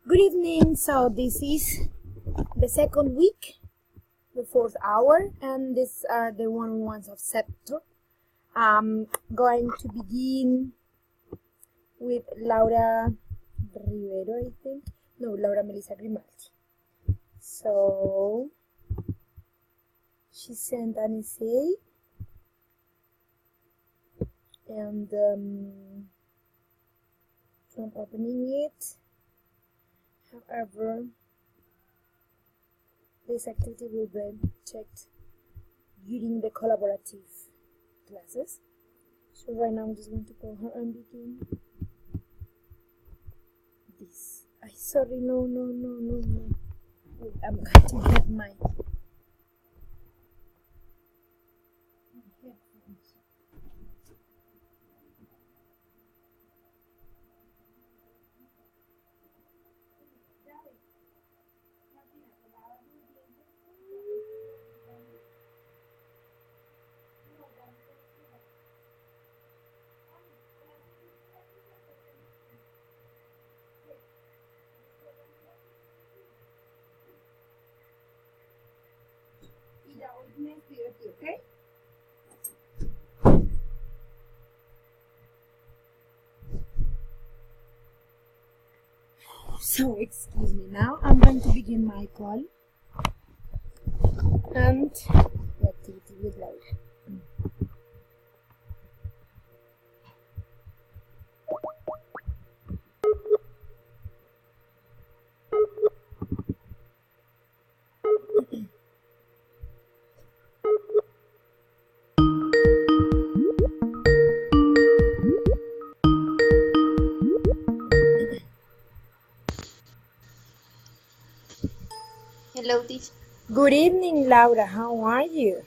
Good evening. So this is the second week, the 4th hour, and these are the one-on-ones of September. I'm going to begin with Laura Rivero, I think. No, Laura Melissa Grimaldi. So she sent an essay, and I'm opening it. However, this activity will be checked during the collaborative classes. So right now I'm just going to call her and begin this. Sorry, no. Wait, I'm going to get my headphones. Okay? So, excuse me now. I'm going to begin my call and the activity with Laura. Hello, teacher. Good evening, Laura. How are you?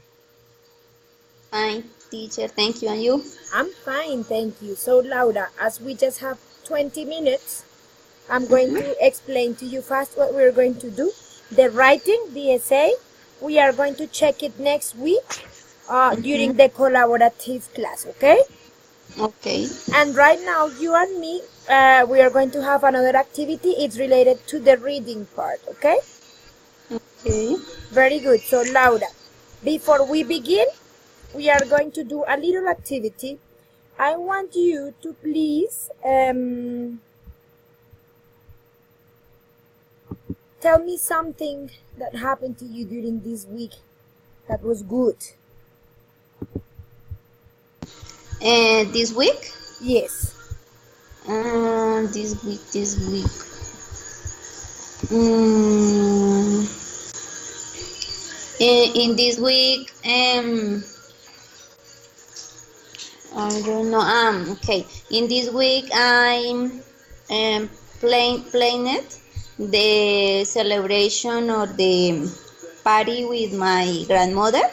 Fine, teacher. Thank you. And you? I'm fine, thank you. So, Laura, as we just have 20 minutes, I'm going to explain to you first what we're going to do. The writing, the essay, we are going to check it next week during the collaborative class, okay? Okay. And right now, you and me, we are going to have another activity. It's related to the reading part, okay? Okay. Very good. So, Laura, before we begin, we are going to do a little activity. I want you to please tell me something that happened to you during this week that was good. This week? Yes. This week. In this week, I don't know. Okay. In this week, I'm playing the celebration or the party with my grandmother.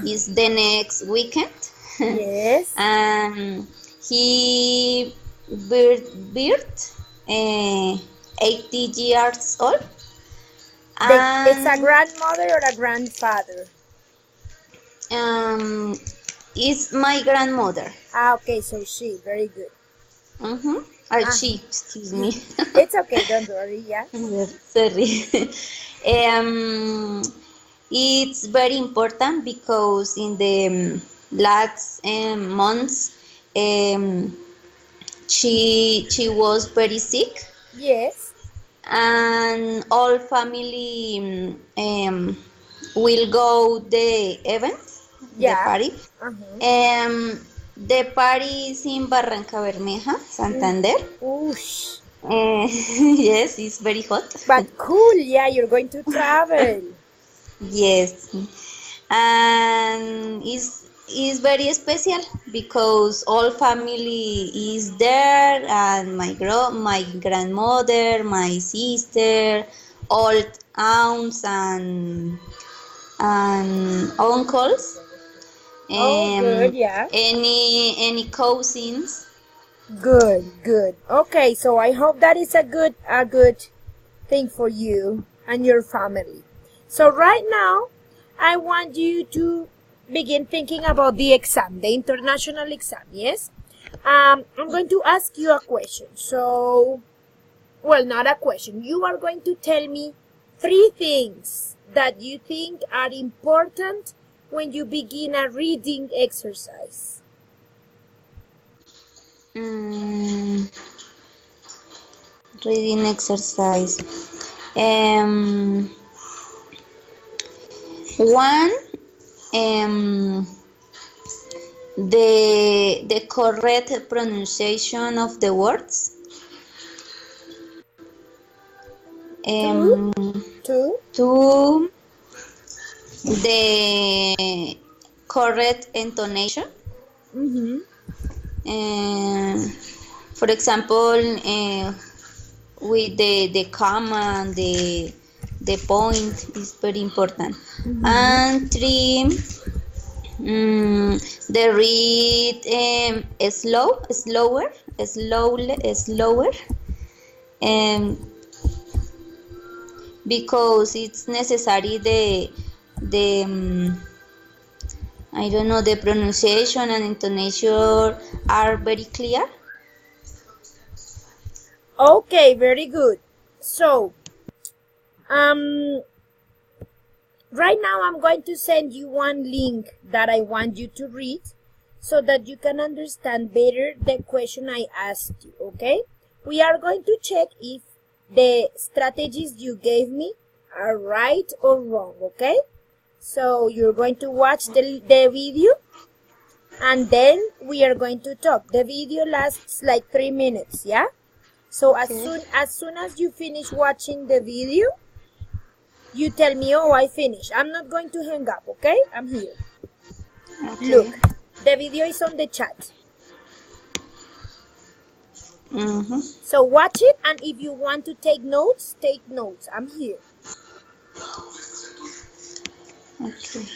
Is the next weekend. Yes. And he birth 80 years old. It's a grandmother or a grandfather? Is my grandmother. Okay, so she, very good. Or she, excuse me. It's okay, don't worry, yeah. Sorry. It's very important because in the last months she was very sick. Yes. And all family will go the event, the party. The party is in Barranca Bermeja, Santander. Yes, it's very hot. But cool, yeah, you're going to travel. Yes, and is very special because all family is there, and my grandmother, my sister, all aunts and uncles. Good, yeah. Any cousins. Good. Okay, so I hope that is a good thing for you and your family. So right now, I want you to begin thinking about the exam, the international exam, yes? I'm going to ask you a question. So, well, not a question. You are going to tell me 3 things that you think are important when you begin a reading exercise. Reading exercise. One, the correct pronunciation of the words. Two. Two, the correct intonation. For example, with the comma and the point is very important. And three, the read slower, because it's necessary the I don't know, the pronunciation and intonation are very clear. Okay, very good. So, right now I'm going to send you one link that I want you to read so that you can understand better the question I asked you, okay? We are going to check if the strategies you gave me are right or wrong, okay? So you're going to watch the video and then we are going to talk. The video lasts like 3 minutes, yeah? So as soon as you finish watching the video, you tell me, oh, I finished. I'm not going to hang up, okay? I'm here. Okay. Look, the video is on the chat. So watch it, and if you want to take notes, take notes. I'm here. Okay.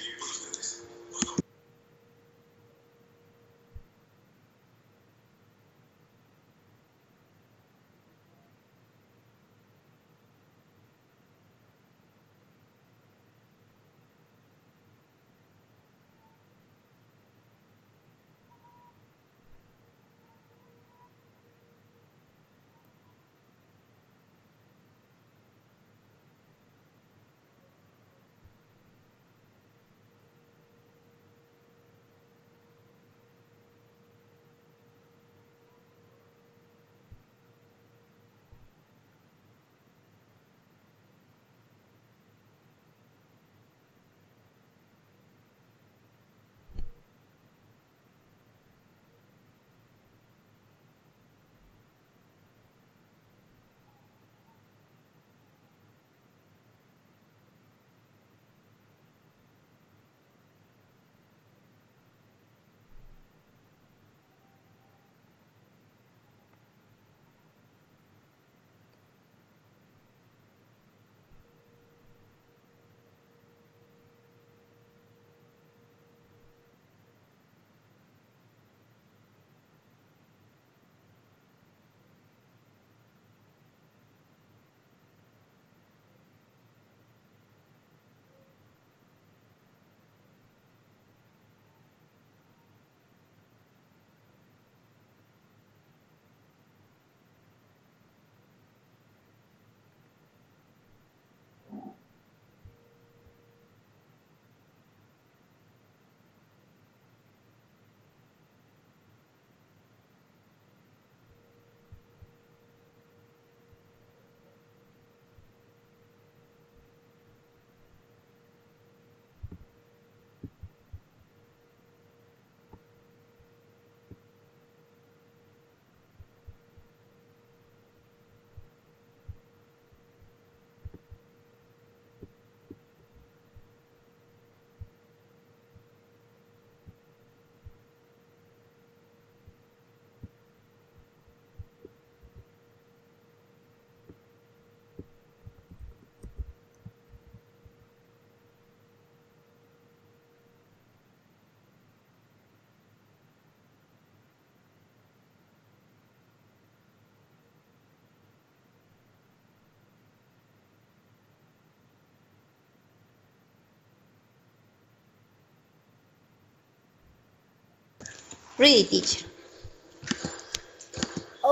Read it, teacher.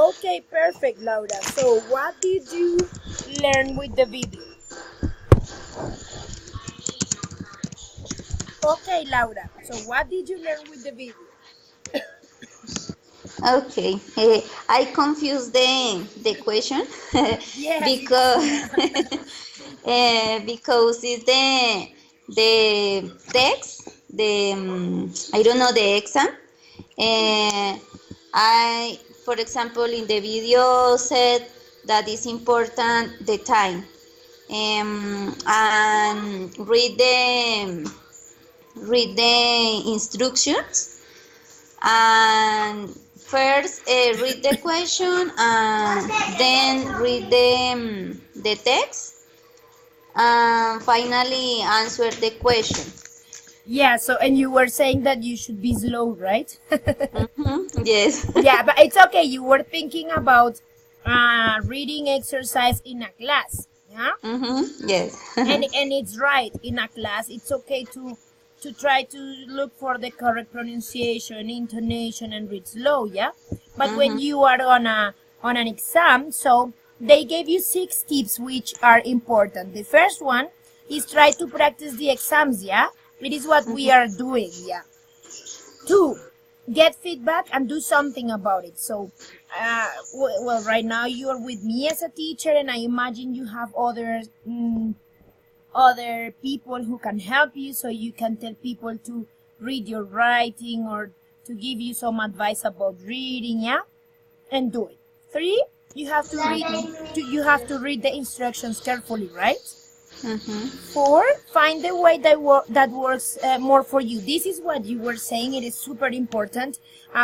Okay, perfect, Laura. So, what did you learn with the video? Okay, Laura. So, what did you learn with the video? Okay, I confused the question Yes, it's because because it's the text, the I don't know the exam. I, for example, in the video said that it's important the time, and read the instructions, and first read the question and then read the text, and finally answer the question. yeah. So, and you were saying that you should be slow, right? Yes. Yeah, but it's okay. You were thinking about reading exercise in a class. Yeah. Yes. And it's right, in a class it's okay to try to look for the correct pronunciation, intonation, and read slow, yeah. But when you are on an exam, so they gave you 6 tips which are important. The first one is try to practice the exams, yeah. It is what we are doing, yeah. 2, get feedback and do something about it. So well, right now you're with me as a teacher, and I imagine you have other people who can help you, so you can tell people to read your writing or to give you some advice about reading, yeah, and do it. 3, you have to read the instructions carefully, right? 4, find the way that works more for you. This is what you were saying. It is super important.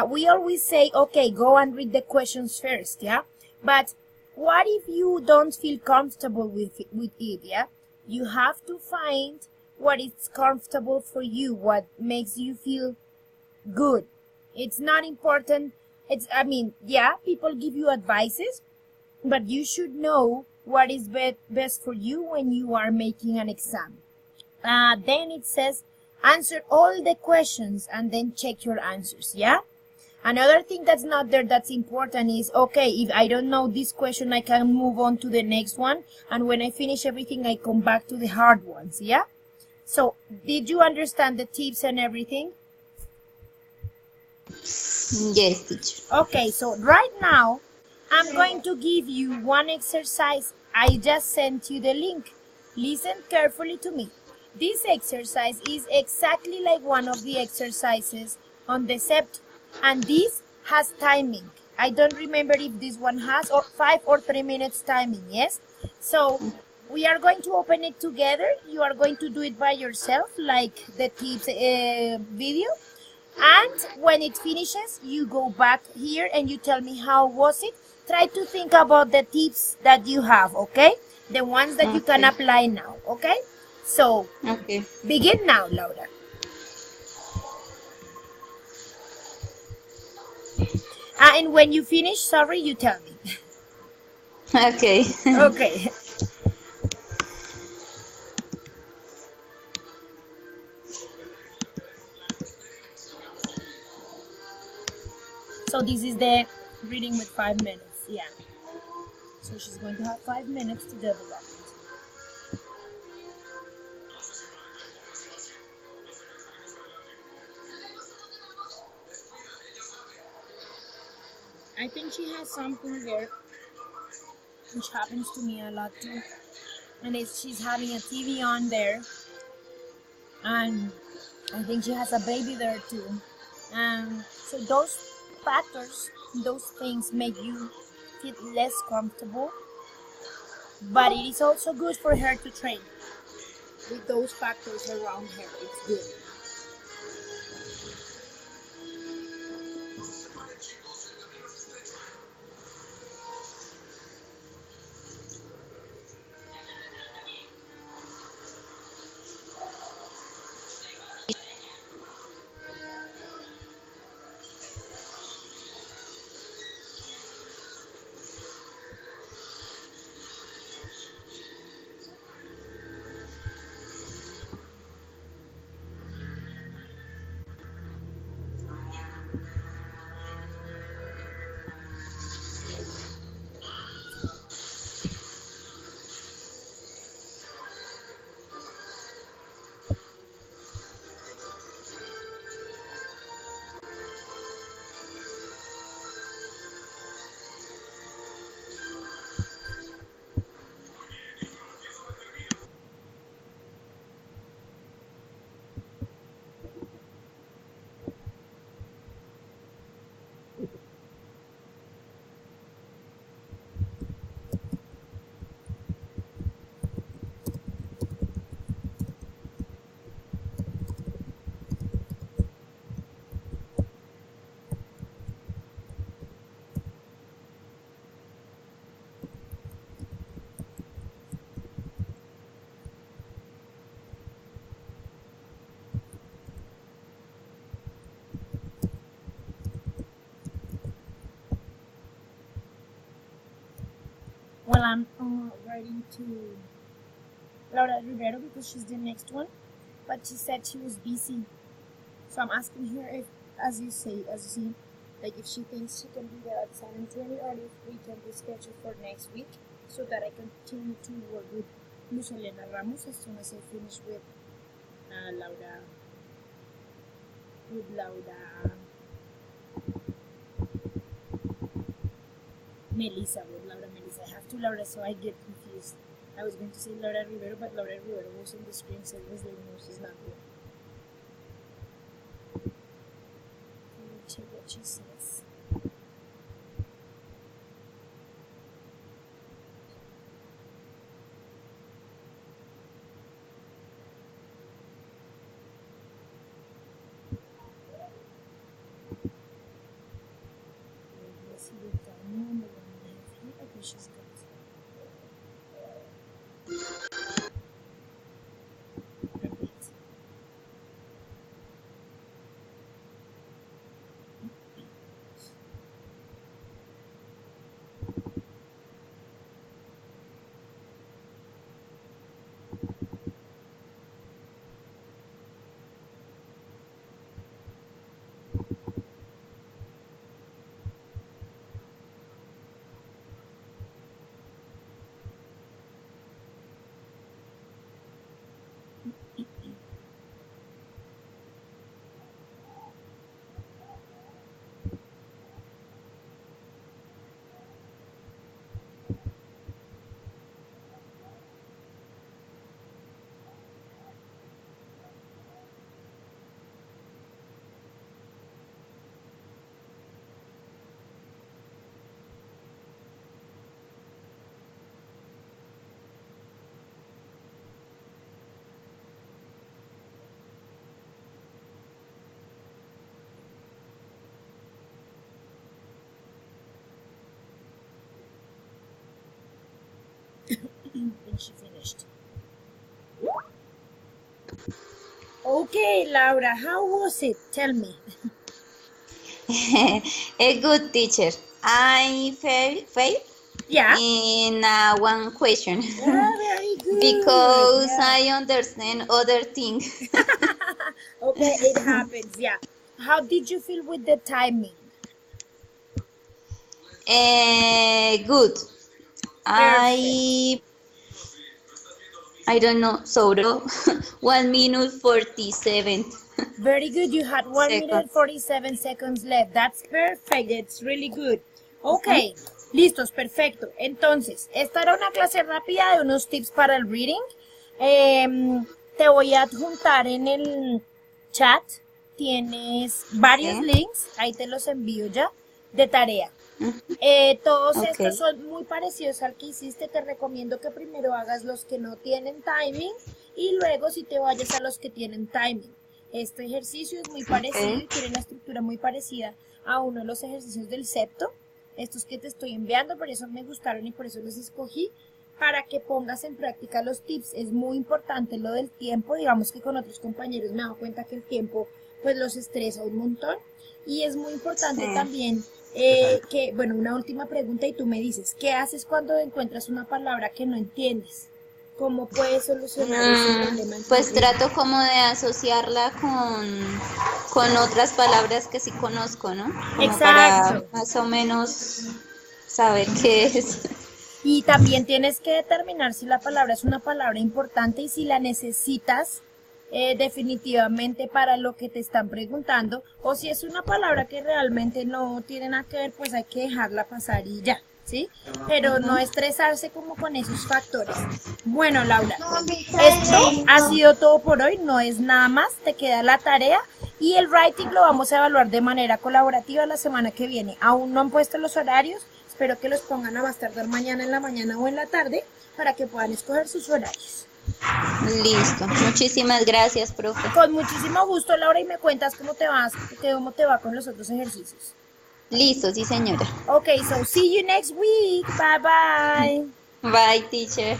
We always say, okay, go and read the questions first, yeah. But what if you don't feel comfortable with it, yeah? You have to find what is comfortable for you, what makes you feel good. It's not important. I mean, yeah, people give you advices, but you should know what is best for you when you are making an exam. Then it says, answer all the questions and then check your answers, yeah? Another thing that's not there that's important is, okay, if I don't know this question, I can move on to the next one. And when I finish everything, I come back to the hard ones, yeah? So, did you understand the tips and everything? Yes, teacher. Okay, so right now, I'm going to give you one exercise. I just sent you the link. Listen carefully to me. This exercise is exactly like one of the exercises on the SEPT, and this has timing. I don't remember if this one has or 5 or 3 minutes timing, yes? So we are going to open it together. You are going to do it by yourself, like the tips video. And when it finishes, you go back here and you tell me how was it. Try to think about the tips that you have, okay? The ones that you can Okay. apply now, okay? So, Okay. begin now, Laura. And when you finish, sorry, you tell me. Okay. Okay. So this is the reading with 5 minutes, yeah. So she's going to have 5 minutes to develop it. I think she has something there, which happens to me a lot too. And she's having a TV on there, and I think she has a baby there too. And so those factors, those things make you feel less comfortable, but it is also good for her to train with those factors around her. It's good. writing to Laura Rivero because she's the next one, but she said she was busy. So I'm asking her if, as you see, like if she thinks she can be there at 7:20 or if we can reschedule for next week so that I continue to work with Luz Elena Ramos as soon as I finish with Laura. Melissa. I have two Laura, so I get confused. I was going to say Laura Rivero, but Laura Rivero was on the screen, so it was like, no, she's not here. Let me check what she says. Let's see the time on the one I have here. Okay, she's good. Perfect. And she finished. Okay, Laura, how was it? Tell me. A good teacher. I failed Yeah. in one question Very good. because Yeah. I understand other things. Okay, it happens. Yeah. How did you feel with the timing? Good. I don't know, Soro. 1 minute 47 Very good. You had 1 minute seconds. 47 seconds left. That's perfect. It's really good. Ok, listos, perfecto. Entonces, esta era una clase rápida de unos tips para el reading. Te voy a adjuntar en el chat. Tienes varios links, ahí te los envío ya, de tarea. Todos estos son muy parecidos al que hiciste. Te recomiendo que primero hagas los que no tienen timing y luego si te vayas a los que tienen timing. Este ejercicio es muy parecido y tiene una estructura muy parecida a uno de los ejercicios del septo. Estos que te estoy enviando, por eso me gustaron y por eso los escogí, para que pongas en práctica los tips. Es muy importante lo del tiempo. Digamos que con otros compañeros me he dado cuenta que el tiempo pues los estresa un montón. Y es muy importante también que, bueno, una última pregunta y tú me dices, ¿qué haces cuando encuentras una palabra que no entiendes? ¿Cómo puedes solucionar ese problema? Pues trato como de asociarla con otras palabras que sí conozco, ¿no? Como Exacto. Para más o menos saber qué es. Y también tienes que determinar si la palabra es una palabra importante y si la necesitas definitivamente para lo que te están preguntando, o si es una palabra que realmente no tiene nada que ver, pues hay que dejarla pasar y ya, ¿sí? Pero no estresarse como con esos factores. Bueno, Laura, esto ha sido todo por hoy, no es nada más, te queda la tarea y el writing lo vamos a evaluar de manera colaborativa la semana que viene. Aún no han puesto los horarios, espero que los pongan a más tardar mañana en la mañana o en la tarde para que puedan escoger sus horarios. Listo. Muchísimas gracias, profe. Con muchísimo gusto, Laura, y me cuentas cómo te va con los otros ejercicios. Listo, sí, señora. Okay, so see you next week. Bye bye. Bye, teacher.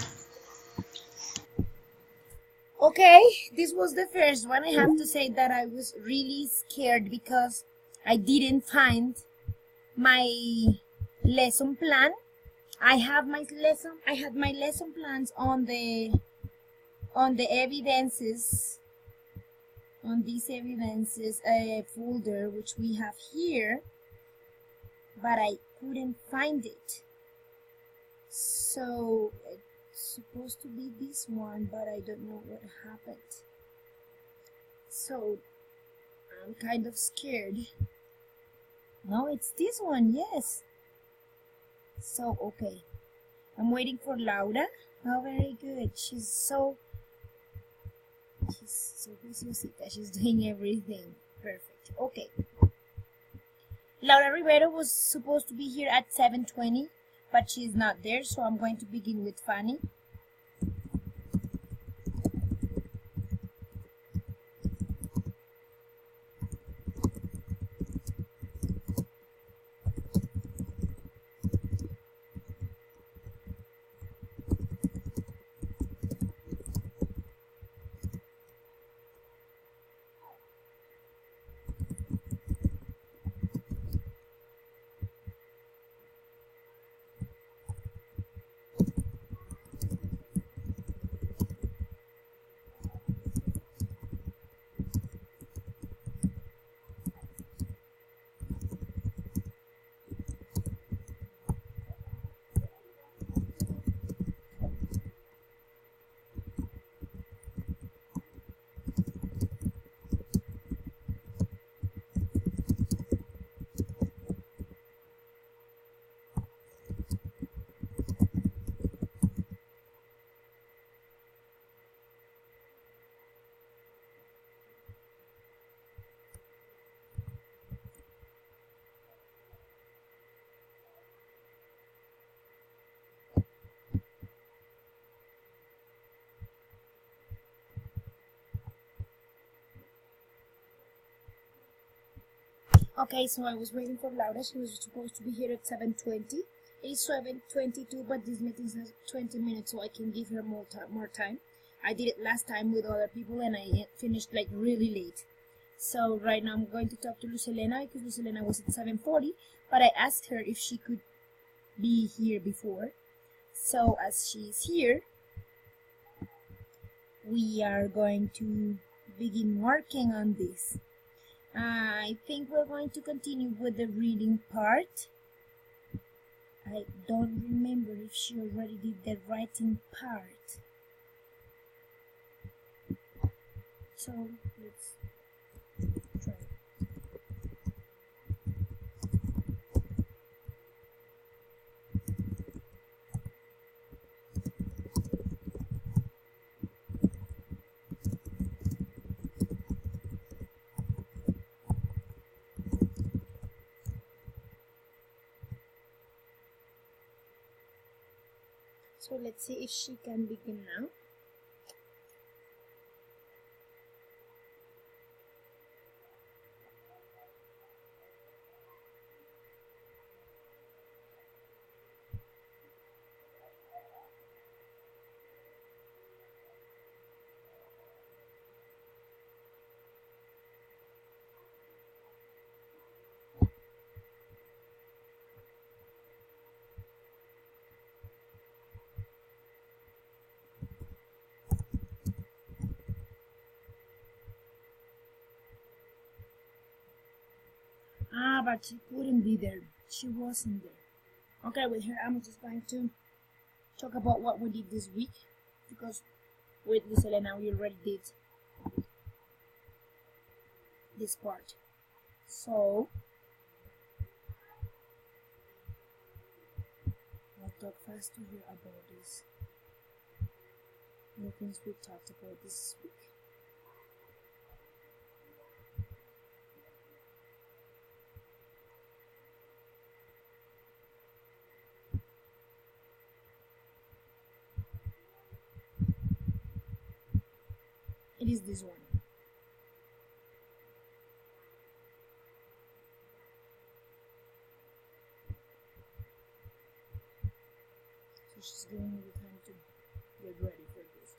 Okay, this was the first one. I have to say that I was really scared because I didn't find my lesson plan I had my lesson plans on the evidences, on these evidences folder, which we have here, but I couldn't find it. So it's supposed to be this one, but I don't know what happened. So I'm kind of scared. No, it's this one, yes. So, okay. I'm waiting for Laura. Oh, very good. She's so juiciosita. She's doing everything perfect. Okay. Laura Rivero was supposed to be here at 7:20, but she's not there, so I'm going to begin with Fanny. Okay, so I was waiting for Laura. She was supposed to be here at 7:20. It's 7:22, but this meeting has 20 minutes, so I can give her more time. I did it last time with other people, and I finished like really late. So right now I'm going to talk to Lucelena, because Lucelena was at 7:40, but I asked her if she could be here before. So as she's here, we are going to begin working on this. I think we're going to continue with the reading part. I don't remember if she already did the writing part. So let's try. So let's see if she can begin now. But she couldn't be there. She wasn't there. Okay, with her, I'm just going to talk about what we did this week, because with Lucelena we already did this part. So I'll talk fast to her about this. The things we talked about this week. It is this one. So she's giving me the time to get ready for this.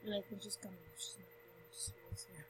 Like, we're just coming. She's not doing this. Yeah.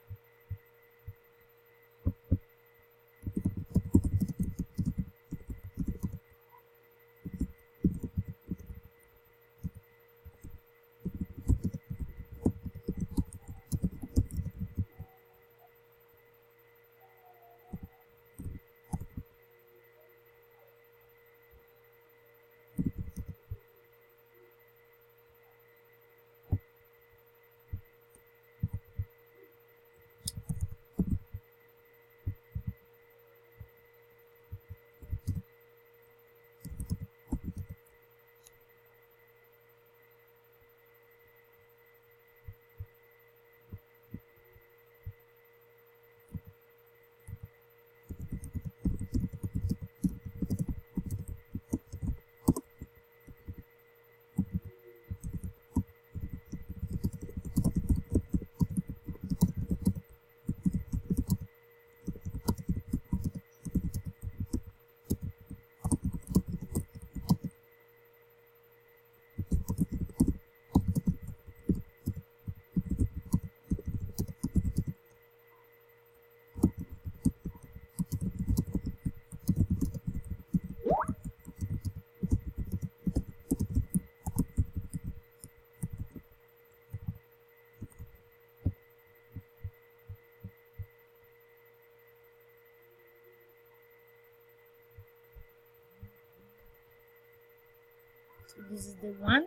So this is the one.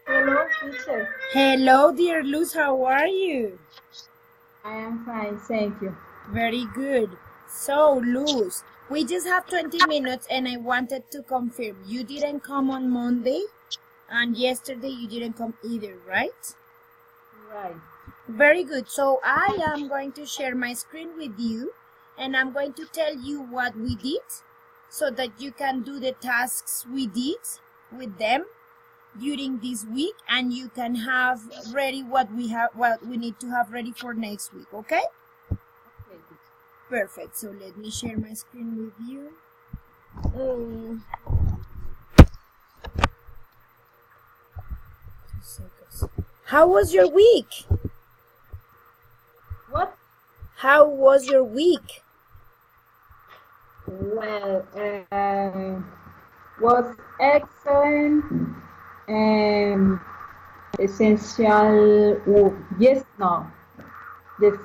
Hello, teacher. Hello, dear Luz. How are you? I am fine, thank you. Very good. So, Luz, we just have 20 minutes and I wanted to confirm. You didn't come on Monday and yesterday you didn't come either, right? Right. Very good. So I am going to share my screen with you and I'm going to tell you what we did so that you can do the tasks we did with them during this week and you can have ready what we need to have ready for next week, okay? Okay, teacher. Perfect. So let me share my screen with you. 2 seconds. How was your week? What? How was your week? Well, was excellent. Essential. Yes, no. The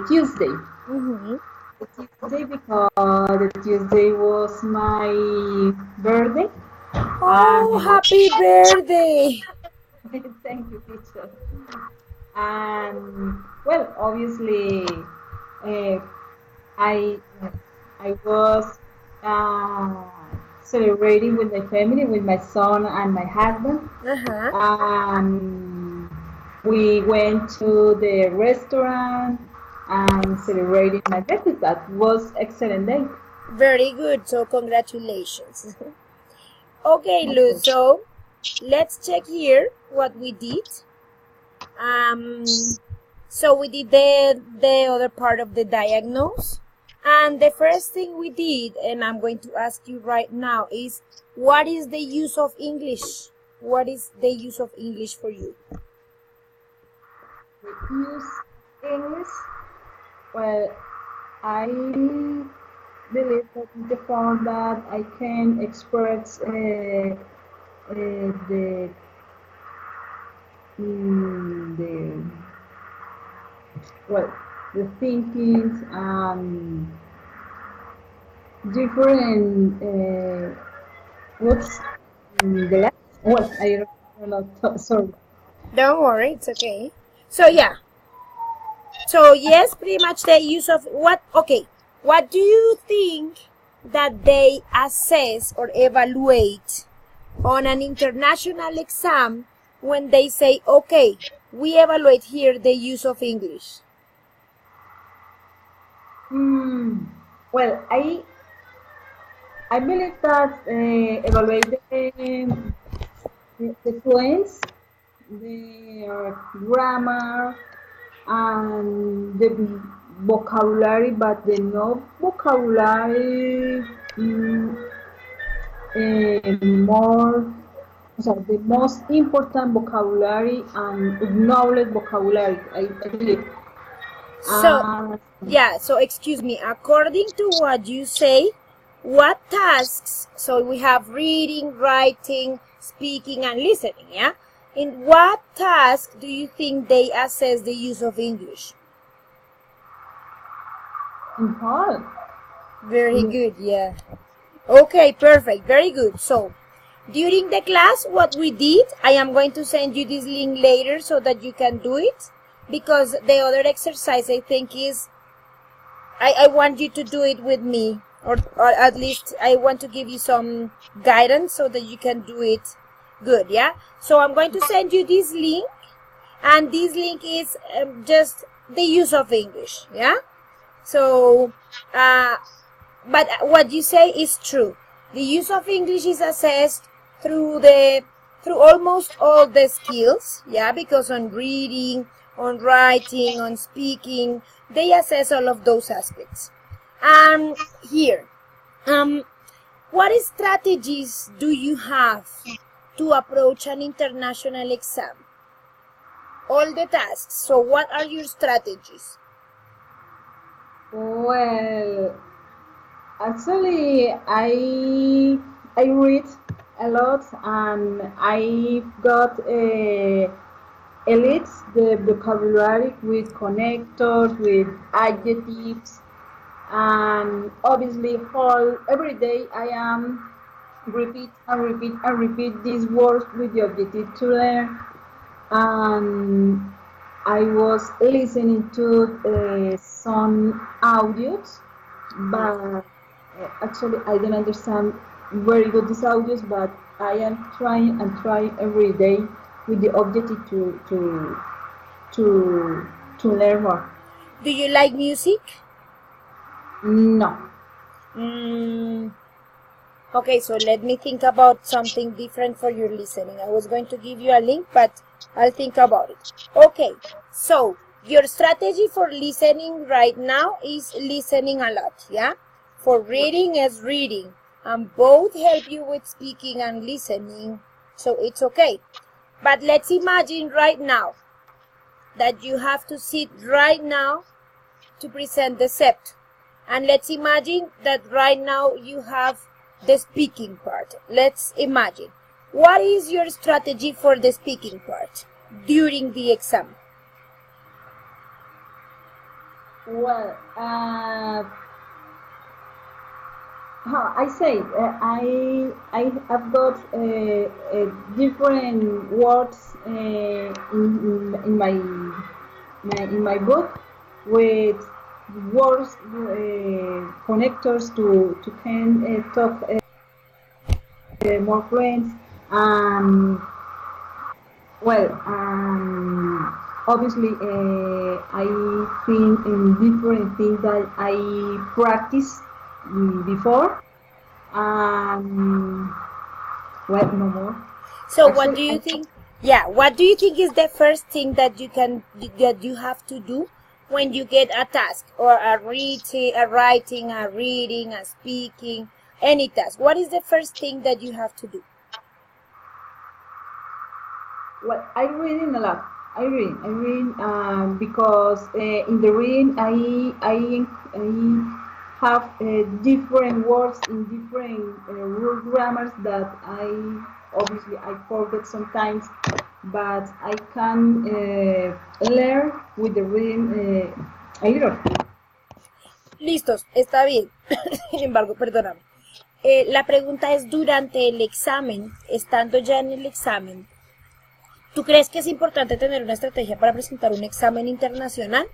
Tuesday. Mm-hmm. The Tuesday because the Tuesday was my birthday. Oh, happy birthday! Thank you, teacher. And well, obviously, I I was celebrating with my family, with my son and my husband. We went to the restaurant and celebrated my birthday. That was excellent day. Very good. So congratulations. Okay, Luz. So let's check here what we did. So we did the other part of the diagnose. And the first thing we did, and I'm going to ask you right now, is what is the use of English? What is the use of English for you? Use English. Well, I believe that is the form that I can express the well, the thinkings and different what's the last? Well, I don't know. Sorry. Don't worry, it's okay. So yeah. So yes, pretty much the use of what? Okay. What do you think that they assess or evaluate on an international exam when they say, okay, we evaluate here the use of English? Well, I I believe that evaluate the fluence, the grammar, and the vocabulary, but the no vocabulary more, so the most important vocabulary and knowledge vocabulary, I believe. So, Uh, yeah, so excuse me, according to what you say, what tasks, so we have reading, writing, speaking, and listening, yeah? In what task do you think they assess the use of English? in part, Very good, yeah. Okay, perfect, very good. So, during the class, what we did, I am going to send you this link later so that you can do it, because the other exercise I think is, I want you to do it with me, or at least I want to give you some guidance so that you can do it good, yeah? So I'm going to send you this link, and this link is just the use of English, yeah? So, but what you say is true. The use of English is assessed through almost all the skills, yeah, because on reading, on writing, on speaking, they assess all of those aspects. Here, what strategies do you have to approach an international exam? All the tasks. So what are your strategies? well, actually, I read a lot, and I got elites the vocabulary with connectors, with adjectives, and obviously all every day I am repeat and repeat and repeat these words with the objective to learn. And I was listening to some audios, but actually I don't understand very good these audios, but I am trying and trying every day with the objective to to learn more. Do you like music? No. Okay, so let me think about something different for your listening. I was going to give you a link, but I'll think about it. Okay, so your strategy for listening right now is listening a lot, yeah? For reading is reading, and both help you with speaking and listening, so it's okay. But let's imagine right now that you have to sit right now to present the sept. And let's imagine that right now you have the speaking part. Let's imagine. What is your strategy for the speaking part during the exam? Well, I say I have got different words in my book with words connectors to can talk more friends. Well, obviously I think in different things that I practiced before. Well, no more. So Actually, what do you think? Yeah, what do you think is the first thing that you have to do when you get a task, or a writing, a reading, a speaking, any task? What is the first thing that you have to do? well, I reading a lot. I read because in the reading I have different words in different word grammars that obviously I forget sometimes, but I can learn with the reading a little. Listos, está bien. Sin embargo, perdóname. La pregunta es durante el examen, estando ya en el examen, ¿tú crees que es importante tener una estrategia para presentar un examen internacional?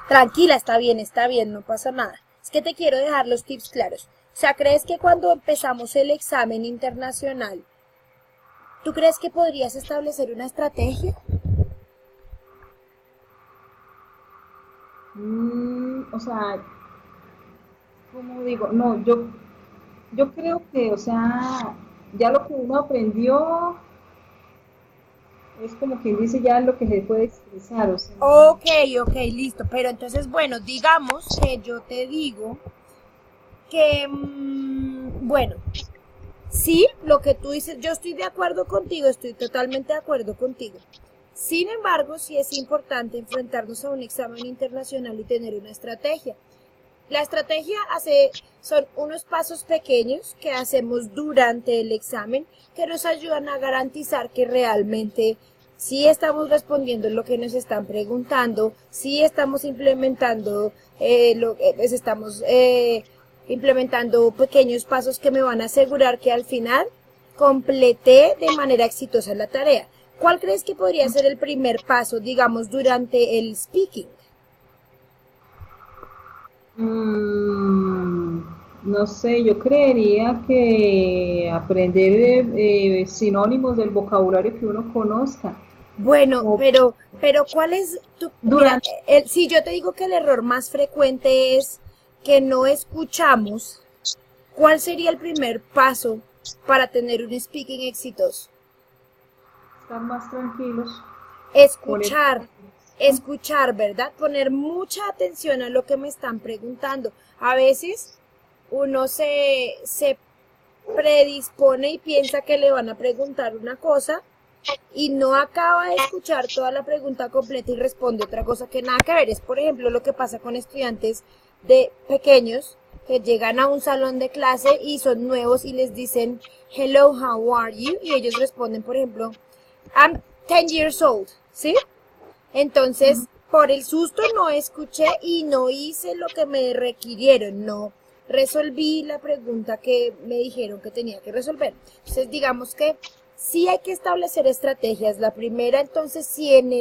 Tranquila, está bien, no pasa nada. Es que te quiero dejar los tips claros. O sea, ¿crees que cuando empezamos el examen internacional, tú crees que podrías establecer una estrategia? O sea, como digo, no, yo creo que, o sea, ya lo que uno aprendió es como quien dice ya lo que se puede expresar, o sea, Ok, ok, listo. Pero entonces, bueno, digamos que yo te digo que, bueno, sí, lo que tú dices, yo estoy de acuerdo contigo, estoy totalmente de acuerdo contigo. Sin embargo, sí es importante enfrentarnos a un examen internacional y tener una estrategia. La estrategia son unos pasos pequeños que hacemos durante el examen que nos ayudan a garantizar que realmente sí estamos respondiendo lo que nos están preguntando, sí estamos implementando, estamos implementando pequeños pasos que me van a asegurar que al final completé de manera exitosa la tarea. ¿Cuál crees que podría ser el primer paso, digamos, durante el speaking? mm, no sé, yo creería que aprender sinónimos del vocabulario que uno conozca. Bueno, O pero ¿cuál es tu, mira, durante, si yo te digo que el error más frecuente es que no escuchamos, ¿cuál sería el primer paso para tener un speaking exitoso? estar más tranquilos, poner Escuchar, atención. escuchar, ¿verdad? Poner mucha atención a lo que me están preguntando. A veces uno se predispone y piensa que le van a preguntar una cosa y no acaba de escuchar toda la pregunta completa y responde otra cosa que nada que ver. Es, por ejemplo, lo que pasa con estudiantes de pequeños que llegan a un salón de clase y son nuevos y les dicen, hello, how are you? Y ellos responden, por ejemplo, I'm 10 years old, ¿sí? Entonces, por el susto no escuché y no hice lo que me requirieron, no resolví la pregunta que me dijeron que tenía que resolver. Entonces, digamos que sí hay que establecer estrategias. La primera, entonces, si en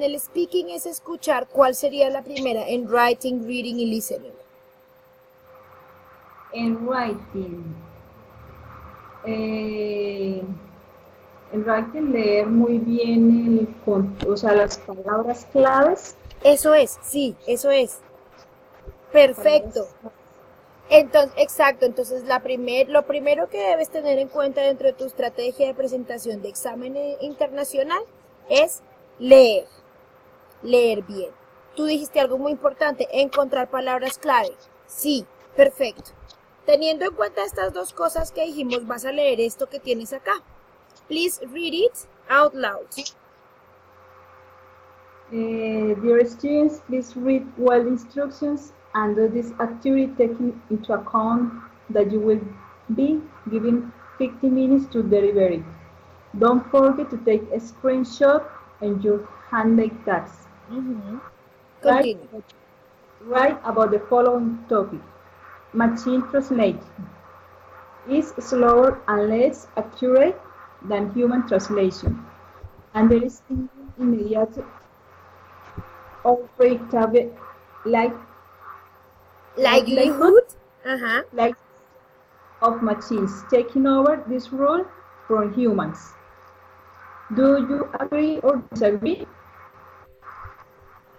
el speaking es escuchar, ¿cuál sería la primera? En writing, reading y listening. En writing. Eh, en writing leer muy bien o sea, las palabras claves. Eso es, sí, eso es. Palabras Perfecto. claves. Entonces, exacto, entonces lo primero que debes tener en cuenta dentro de tu estrategia de presentación de examen internacional es leer, leer bien. Tú dijiste algo muy importante, encontrar palabras clave. Sí, perfecto. Teniendo en cuenta estas dos cosas que dijimos, vas a leer esto que tienes acá. Please read it out loud. Dear students, please read well the instructions and do this activity taking into account that you will be given 50 minutes to deliver it. Don't forget to take a screenshot and your handmade tags. Write, Continue. write about the following topic. Machine translation is slower and less accurate than human translation, and there is immediate or predictable like likelihood Likelihood. Ajá. like of machines taking over this role from humans. Do you agree or disagree?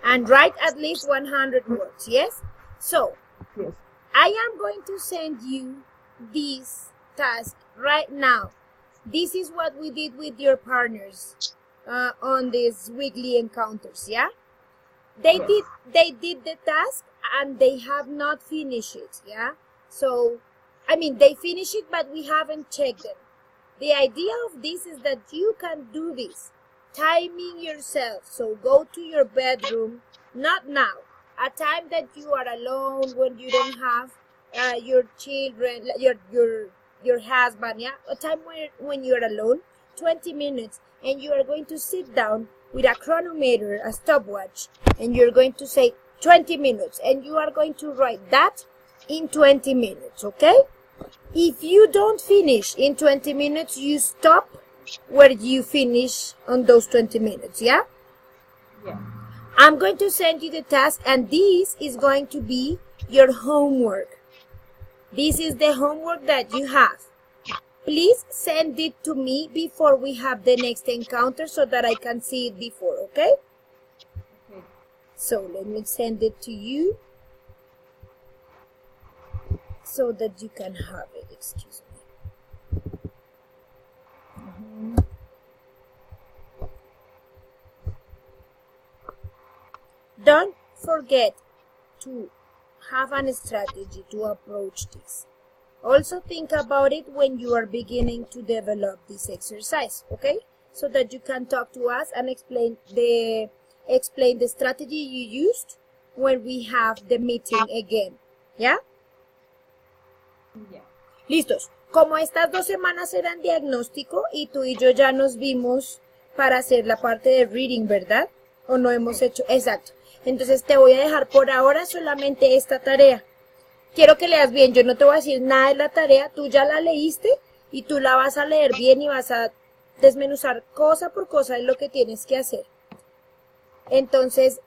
And write at least 100 words, yes? So, Yes. I am going to send you this task right now. This is what we did with your partners on these weekly encounters, yeah? They Yes. did the task and they have not finished it, yeah? So, I mean, they finished it, but we haven't checked them. The idea of this is that you can do this, timing yourself. So go to your bedroom, not now, a time that you are alone, when you don't have your children, your husband, yeah, a time when you're alone, 20 minutes, and you are going to sit down with a chronometer, a stopwatch, and you're going to say 20 minutes, and you are going to write that in 20 minutes, okay? If you don't finish in 20 minutes, you stop where you finish on those 20 minutes, yeah? Yeah. I'm going to send you the task, and this is going to be your homework. This is the homework that you have. Please send it to me before we have the next encounter so that I can see it before, okay? Okay. So let me send it to you so that you can have it. Excuse me. Don't forget to have a strategy to approach this. Also think about it when you are beginning to develop this exercise, okay? So that you can talk to us and explain the strategy you used when we have the meeting again. ¿Ya? Yeah. Listos. Como estas 2 semanas eran diagnóstico y tú y yo ya nos vimos para hacer la parte de reading, ¿verdad? ¿O no hemos hecho? Exacto. Entonces te voy a dejar por ahora solamente esta tarea. Quiero que leas bien, yo no te voy a decir nada de la tarea, tú ya la leíste y tú la vas a leer bien y vas a desmenuzar cosa por cosa de lo que tienes que hacer. Entonces,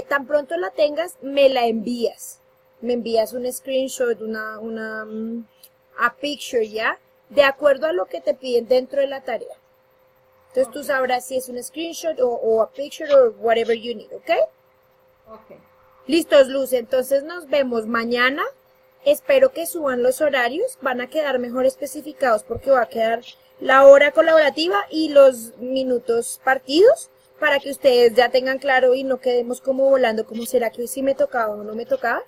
tan pronto la tengas, me la envías. Me envías un screenshot, a picture, ¿ya? De acuerdo a lo que te piden dentro de la tarea. Entonces tú sabrás si es un screenshot o a picture o whatever you need, ¿ok? Ok. Listos, Luz. Entonces nos vemos mañana. Espero que suban los horarios. Van a quedar mejor especificados porque va a quedar la hora colaborativa y los minutos partidos para que ustedes ya tengan claro y no quedemos como volando, como será que hoy sí me tocaba o no me tocaba.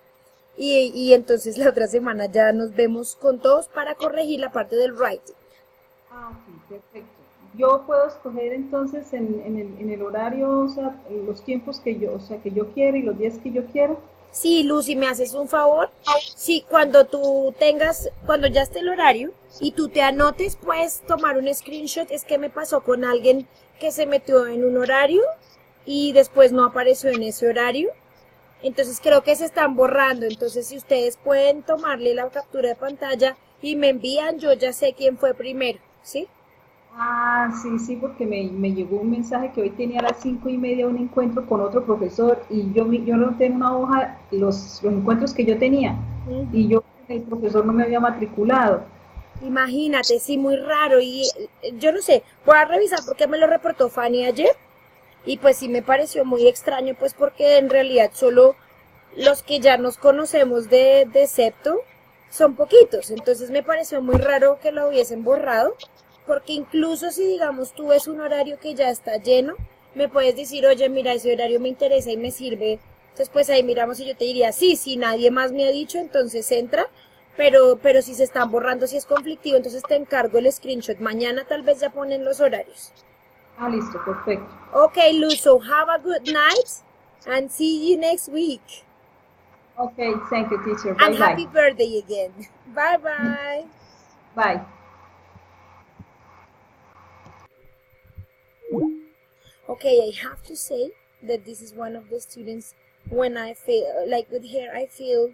Y entonces la otra semana ya nos vemos con todos para corregir la parte del writing. Ah, sí, perfecto. Yo puedo escoger entonces en el horario, o sea, los tiempos que yo, o sea, que yo quiero y los días que yo quiero. Sí, Lucy, ¿me haces un favor? Sí, cuando cuando ya esté el horario y tú te anotes, puedes tomar un screenshot. Es que me pasó con alguien que se metió en un horario y después no apareció en ese horario. Entonces creo que se están borrando. Entonces si ustedes pueden tomarle la captura de pantalla y me envían, yo ya sé quién fue primero, ¿sí? Ah, sí, sí, porque me llegó un mensaje que hoy tenía a las 5:30 un encuentro con otro profesor y yo anoté en una hoja los encuentros que yo tenía y el profesor no me había matriculado. Imagínate, sí, muy raro. Y yo no sé, voy a revisar porque me lo reportó Fanny ayer. Y pues sí me pareció muy extraño, pues porque en realidad solo los que ya nos conocemos de Septo son poquitos. Entonces me pareció muy raro que lo hubiesen borrado, porque incluso si digamos tú ves un horario que ya está lleno, me puedes decir, oye, mira, ese horario me interesa y me sirve. Entonces pues ahí miramos y yo te diría, sí, si nadie más me ha dicho, entonces entra. Pero si se están borrando, si es conflictivo, entonces te encargo el screenshot. Mañana tal vez ya ponen los horarios. Ah, listo, perfecto. Okay, Luz, so have a good night and see you next week. Okay, thank you, teacher. And Bye-bye. happy birthday again. Bye-bye. Bye. Okay, I have to say that this is one of the students when I feel, like with her, I feel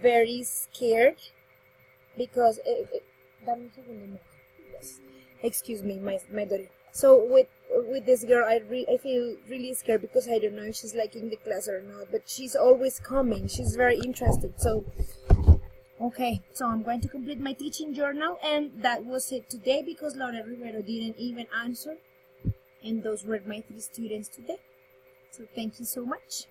very scared because, dame un segundo, yes. Excuse me, my daughter. So with this girl, I feel really scared because I don't know if she's like in the class or not, but she's always coming. She's very interested. So, okay, so I'm going to complete my teaching journal, and that was it today because Laura Rivero didn't even answer, and those were my 3 students today. So thank you so much.